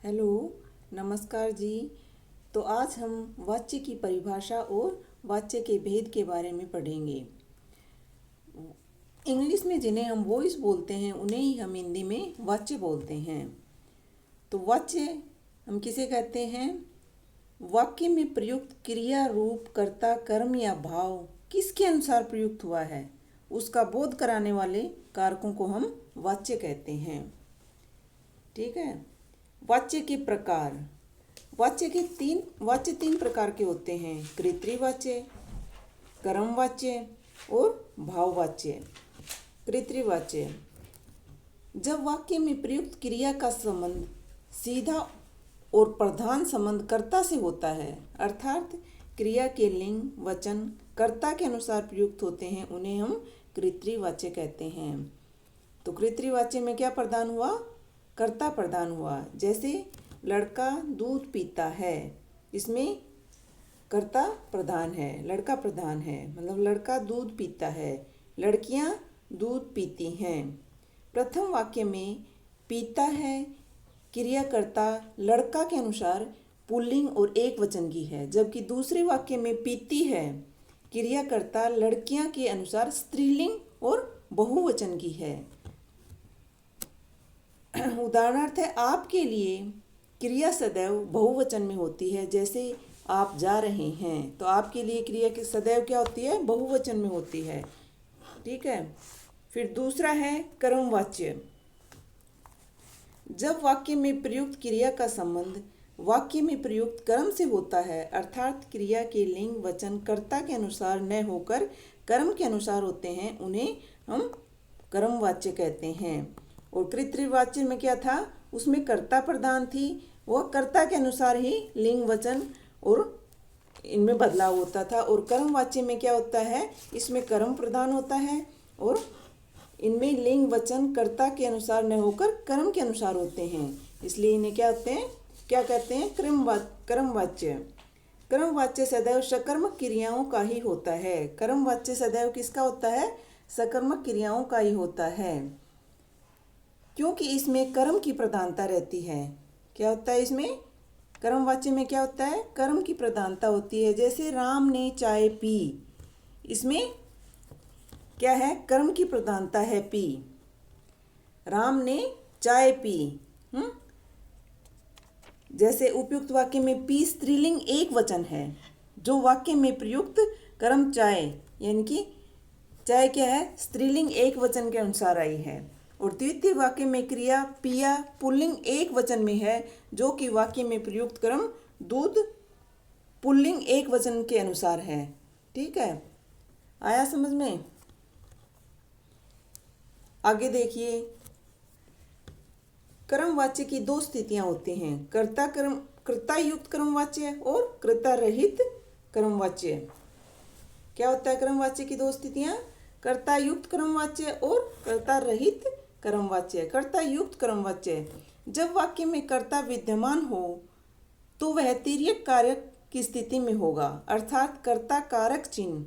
Hello, नमस्कार जी। तो आज हम वाच्य की परिभाषा और वाच्य के भेद के बारे में पढ़ेंगे। इंग्लिश में जिन्हें हम वॉइस बोलते हैं उन्हें ही हम हिंदी में वाच्य बोलते हैं। तो वाच्य हम किसे कहते हैं? वाक्य में प्रयुक्त क्रिया, रूप, कर्ता, कर्म या भाव किसके अनुसार प्रयुक्त हुआ है उसका बोध कराने वाले कारकों को हम वाच्य कहते हैं। ठीक है। वाच्य के प्रकार। वाच्य तीन प्रकार के होते हैं: कृत्रिवाच्य, कर्मवाच्य और भाववाच्य। कृत्रिवाच्य: जब वाक्य में प्रयुक्त क्रिया का संबंध सीधा और प्रधान संबंध कर्ता से होता है, अर्थात क्रिया के लिंग वचन कर्ता के अनुसार प्रयुक्त होते हैं, उन्हें हम कृत्रिवाच्य कहते हैं। तो कृत्रिवाच्य में क्या प्रधान हुआ? कर्ता प्रधान हुआ। जैसे लड़का दूध पीता है, इसमें कर्ता प्रधान है, लड़का प्रधान है, मतलब लड़का दूध पीता है, लड़कियां दूध पीती हैं। प्रथम वाक्य में पीता है क्रियाकर्ता लड़का के अनुसार पुल्लिंग और एक वचन की है, जबकि दूसरे वाक्य में पीती है क्रियाकर्ता लड़कियां के अनुसार स्त्रीलिंग और बहुवचन की है। उदाहरणार्थ है, आपके लिए क्रिया सदैव बहुवचन में होती है। जैसे आप जा रहे हैं, तो आपके लिए क्रिया की सदैव क्या होती है? बहुवचन में होती है। ठीक है। फिर दूसरा है कर्मवाच्य। जब वाक्य में प्रयुक्त क्रिया का संबंध वाक्य में प्रयुक्त कर्म से होता है, अर्थात क्रिया के लिंग वचन कर्ता के अनुसार न होकर कर्म के अनुसार होते हैं, उन्हें हम कर्मवाच्य कहते हैं। और कृत्रिवाच्य में क्या था? उसमें कर्ता प्रधान थी, वह कर्ता के अनुसार ही लिंग वचन और इनमें बदलाव होता था। और कर्मवाच्य में क्या होता है? इसमें कर्म प्रधान होता है और इनमें लिंग वचन कर्ता के अनुसार न होकर कर्म के अनुसार होते हैं, इसलिए इन्हें क्या कहते हैं? कर्मवाच्य। कर्मवाच्य सदैव सकर्मक क्रियाओं का ही होता है। कर्मवाच्य सदैव किसका होता है? सकर्मक क्रियाओं का ही होता है, क्योंकि इसमें कर्म की प्रधानता रहती है। क्या होता है इसमें? कर्मवाच्य में क्या होता है? कर्म की प्रधानता होती है। जैसे राम ने चाय पी, इसमें क्या है? कर्म की प्रधानता है, पी। राम ने चाय पी। जैसे उपयुक्त वाक्य में पी स्त्रीलिंग एक वचन है, जो वाक्य में प्रयुक्त कर्म चाय, यानी कि चाय क्या है? स्त्रीलिंग एक वचन के अनुसार आई है। और द्वितीय वाक्य में क्रिया पिया पुल्लिंग एक वचन में है, जो कि वाक्य में प्रयुक्त कर्म दूध पुल्लिंग एक वचन के अनुसार है। ठीक है, आया समझ में? आगे देखिए, कर्मवाच्य की दो स्थितियां होती हैं: कर्ता युक्त कर्मवाच्य और कर्ता रहित कर्मवाच्य। क्या होता है कर्मवाच्य की दो स्थितियां? कर्ता युक्त कर्मवाच्य और कर्ता रहित कर्मवाच्य। कर्ता युक्त कर्मवाच्य: जब वाक्य में कर्ता विद्यमान हो तो वह तिर्यक कारक की स्थिति में होगा, अर्थात कर्ता कारक चिन्ह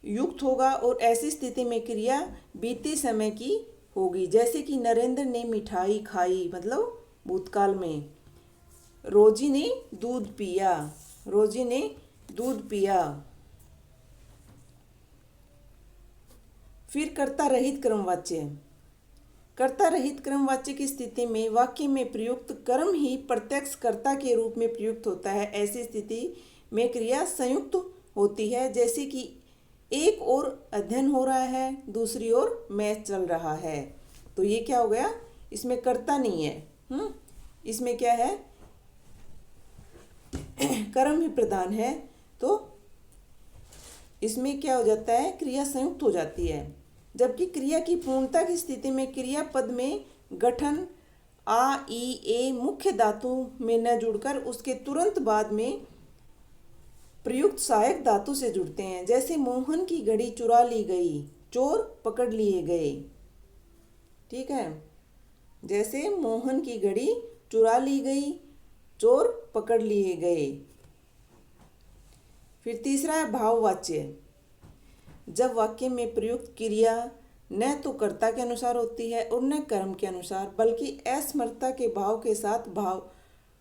युक्त होगा और ऐसी स्थिति में क्रिया बीते समय की होगी। जैसे कि नरेंद्र ने मिठाई खाई, मतलब भूतकाल में। रोजी ने दूध पिया, रोजी ने दूध पिया। फिर कर्ता रहित क्रमवाच्य। कर्ता रहित क्रमवाच्य की स्थिति में वाक्य में प्रयुक्त कर्म ही प्रत्यक्ष कर्ता के रूप में प्रयुक्त होता है। ऐसी स्थिति में क्रिया संयुक्त होती है, जैसे कि एक ओर अध्ययन हो रहा है, दूसरी ओर मैच चल रहा है। तो ये क्या हो गया? इसमें कर्ता नहीं है, इसमें क्या है? कर्म ही प्रधान है। तो इसमें क्या हो जाता है? क्रिया संयुक्त हो जाती है। जबकि क्रिया की पूर्णता की स्थिति में क्रिया पद में गठन आ ई ए मुख्य धातु में न जुड़कर उसके तुरंत बाद में प्रयुक्त सहायक धातु से जुड़ते हैं। जैसे मोहन की घड़ी चुरा ली गई, चोर पकड़ लिए गए। ठीक है, जैसे मोहन की घड़ी चुरा ली गई, चोर पकड़ लिए गए। फिर तीसरा है भाववाच्य। जब वाक्य में प्रयुक्त क्रिया न तो कर्ता के अनुसार होती है और न कर्म के अनुसार, बल्कि असमर्थता के भाव के साथ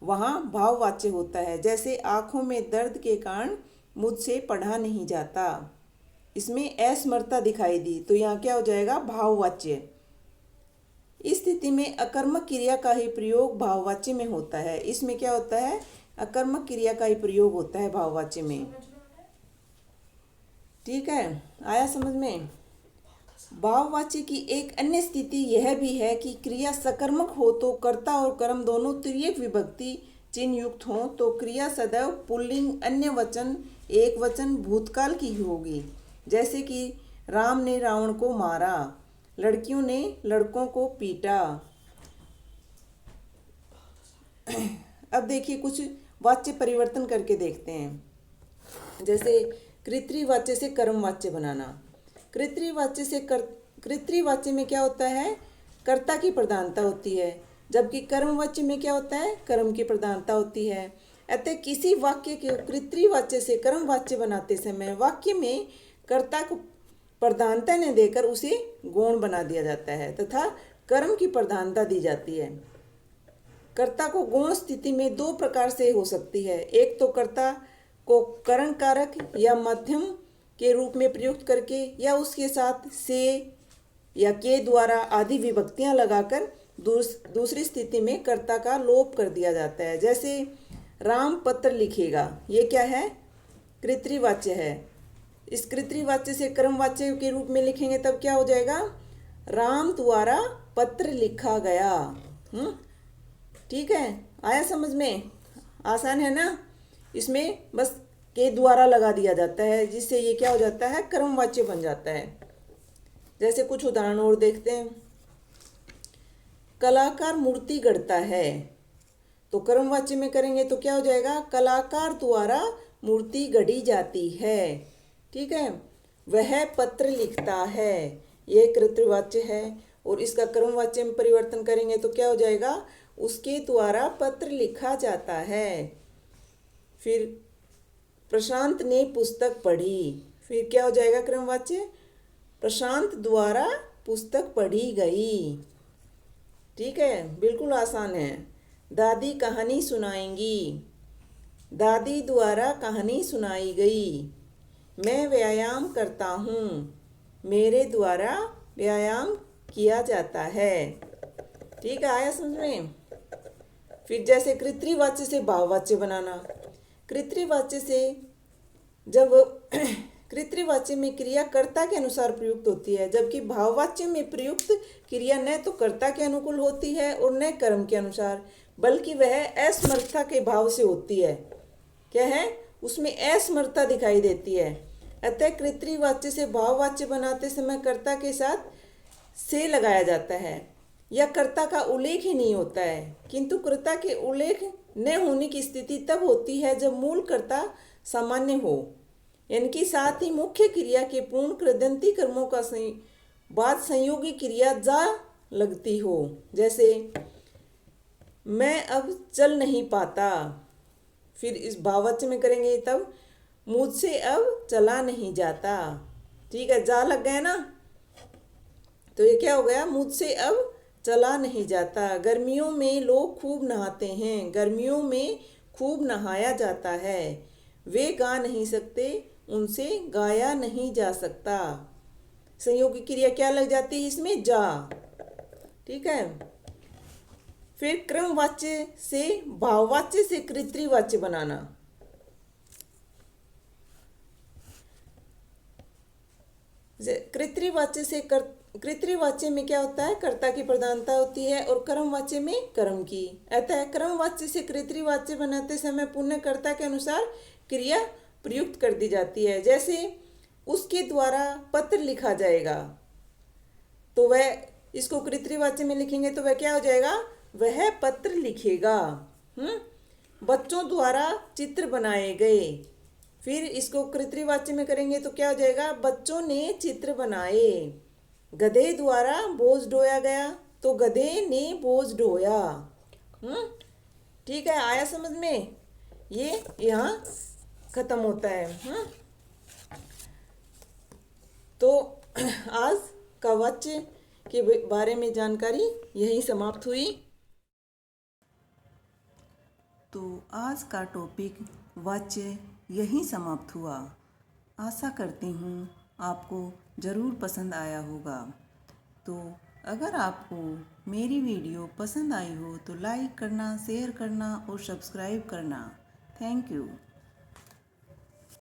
वहाँ भाववाच्य होता है। जैसे आंखों में दर्द के कारण मुझसे पढ़ा नहीं जाता, इसमें असमर्थता दिखाई दी तो यहाँ क्या हो जाएगा, भाववाच्य। इस स्थिति में अकर्मक क्रिया का ही प्रयोग भाववाच्य में होता है। इसमें क्या होता है, अकर्मक क्रिया का ही प्रयोग होता है भाववाच्य में। ठीक है, आया समझ में। भाववाच्य की एक अन्य स्थिति यह भी है कि क्रिया सकर्मक हो तो कर्ता और कर्म दोनों तिर्यक विभक्ति चिन्ह युक्त हों तो क्रिया सदैव पुल्लिंग अन्य वचन एक वचन भूतकाल की ही होगी। जैसे कि राम ने रावण को मारा, लड़कियों ने लड़कों को पीटा। अब देखिए कुछ वाच्य परिवर्तन करके देखते हैं। जैसे कृत्रिवाच्य से कर्मवाच्य बनाना। कृत्रिवाच्य में क्या होता है, कर्ता की प्रधानता होती है, जबकि कर्मवाच्य में क्या होता है, कर्म की प्रधानता होती है। अतः किसी वाक्य के कृत्रिवाच्य से कर्मवाच्य बनाते समय वाक्य में कर्ता को प्रधानता न देकर उसे गौण बना दिया जाता है तथा कर्म की प्रधानता दी जाती है। कर्ता को गौण स्थिति में दो प्रकार से हो सकती है। एक तो कर्ता को करण कारक या मध्यम के रूप में प्रयुक्त करके या उसके साथ से या के द्वारा आदि विभक्तियां लगाकर दूसरी स्थिति में कर्ता का लोप कर दिया जाता है। जैसे राम पत्र लिखेगा, ये क्या है, कृत्रिवाच्य है। इस कृत्रिवाच्य से कर्मवाच्य के रूप में लिखेंगे तब क्या हो जाएगा, राम द्वारा पत्र लिखा गया। ठीक है, आया समझ में, आसान है ना। इसमें बस के द्वारा लगा दिया जाता है जिससे ये क्या हो जाता है, कर्मवाच्य बन जाता है। जैसे कुछ उदाहरण और देखते हैं। कलाकार मूर्ति गढ़ता है, तो कर्मवाच्य में करेंगे तो क्या हो जाएगा, कलाकार द्वारा मूर्ति गढ़ी जाती है। ठीक है, वह पत्र लिखता है, ये कृत्रिवाच्य है। और इसका कर्मवाच्य में परिवर्तन करेंगे तो क्या हो जाएगा, उसके द्वारा पत्र लिखा जाता है। फिर प्रशांत ने पुस्तक पढ़ी, फिर क्या हो जाएगा क्रमवाच्य, प्रशांत द्वारा पुस्तक पढ़ी गई। ठीक है, बिल्कुल आसान है। दादी कहानी सुनाएंगी, दादी द्वारा कहानी सुनाई गई। मैं व्यायाम करता हूँ, मेरे द्वारा व्यायाम किया जाता है। ठीक है, आया समझ में। फिर जैसे कृत्रिवाच्य से भाववाच्य बनाना। कृत्रिवाच्य से जब कृत्रिवाच्य में क्रिया कर्ता के अनुसार प्रयुक्त होती है, जबकि भाववाच्य में प्रयुक्त क्रिया न तो कर्ता के अनुकूल होती है और न कर्म के अनुसार, बल्कि वह असमर्थता के भाव से होती है। क्या है, उसमें असमर्थता दिखाई देती है। अतः कृत्रिवाच्य से भाववाच्य बनाते समय कर्ता के साथ से लगाया जाता है या कर्ता का उल्लेख ही नहीं होता है, किंतु कर्ता के उल्लेख न होने की स्थिति तब होती है जब मूल कर्ता सामान्य हो, यानी कि साथ ही मुख्य क्रिया के पूर्ण कृदंती कर्मों का बाद संयोगी क्रिया जा लगती हो। जैसे मैं अब चल नहीं पाता, फिर इस भाववाच्य में करेंगे तब मुझसे अब चला नहीं जाता। ठीक है, जा लग गया ना, तो ये क्या हो गया, मुझसे अब चला नहीं जाता। गर्मियों में लोग खूब नहाते हैं, गर्मियों में खूब नहाया जाता है। वे गा नहीं सकते, उनसे गाया नहीं जा सकता। संयोगी क्रिया क्या लग जाती है इसमें, जा। ठीक है, फिर क्रमवाच्य से भाववाच्य से कृत्रिवाच्य बनाना। कृत्रिवाच्य में क्या होता है, कर्ता की प्रधानता होती है और कर्मवाच्य में कर्म की। अतः कर्मवाच्य से कृत्रिवाच्य बनाते समय पुण्य कर्ता के अनुसार क्रिया प्रयुक्त कर दी जाती है। जैसे उसके द्वारा पत्र लिखा जाएगा, तो वह इसको कृत्रिवाच्य में लिखेंगे तो वह क्या हो जाएगा, वह पत्र लिखेगा। बच्चों द्वारा चित्र बनाए गए, फिर इसको कृत्रिवाच्य में करेंगे तो क्या हो जाएगा, बच्चों ने चित्र बनाए। गधे द्वारा बोझ ढोया गया, तो गधे ने बोझ ढोया। ठीक है, आया समझ में। ये यहाँ खत्म होता है। तो आज का वाच्य के बारे में जानकारी यही समाप्त हुई। तो आज का टॉपिक वाच्य यही समाप्त हुआ। आशा करती हूँ आपको ज़रूर पसंद आया होगा। तो अगर आपको मेरी वीडियो पसंद आई हो तो लाइक करना, शेयर करना और सब्सक्राइब करना। Thank you.